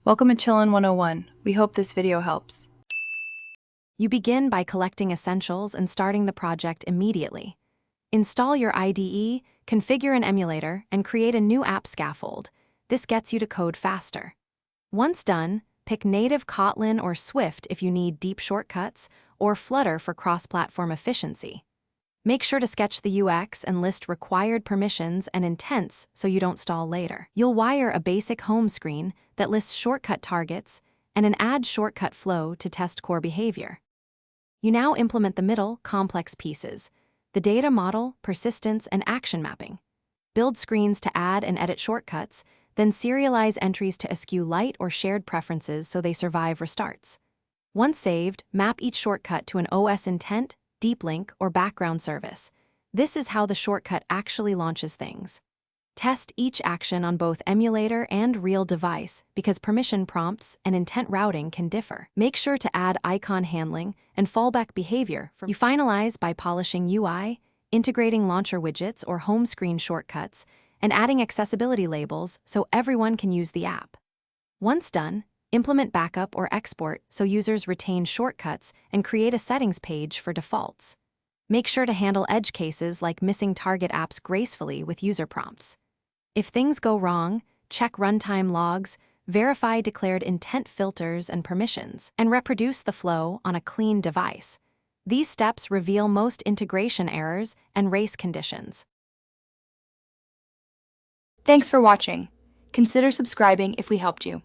Welcome to Chillin' 101. We hope this video helps. You begin by collecting essentials and starting the project immediately. Install your IDE, configure an emulator, and create a new app scaffold. This gets you to code faster. Once done, pick native Kotlin or Swift if you need deep shortcuts, or Flutter for cross-platform efficiency. Make sure to sketch the UX and list required permissions and intents so you don't stall later. You'll wire a basic home screen that lists shortcut targets and an add shortcut flow to test core behavior. You now implement the middle, complex pieces, the data model, persistence, and action mapping. Build screens to add and edit shortcuts, then serialize entries to SQLite or shared preferences so they survive restarts. Once saved, map each shortcut to an OS intent, deep link, or background service. This is how the shortcut actually launches things. Test each action on both emulator and real device because permission prompts and intent routing can differ. Make sure to add icon handling and fallback behavior. You finalize by polishing UI, integrating launcher widgets or home screen shortcuts, and adding accessibility labels so everyone can use the app. Once done, implement backup or export so users retain shortcuts and create a settings page for defaults. Make sure to handle edge cases like missing target apps gracefully with user prompts. If things go wrong, check runtime logs, verify declared intent filters and permissions, and reproduce the flow on a clean device. These steps reveal most integration errors and race conditions. Thanks for watching. Consider subscribing if we helped you.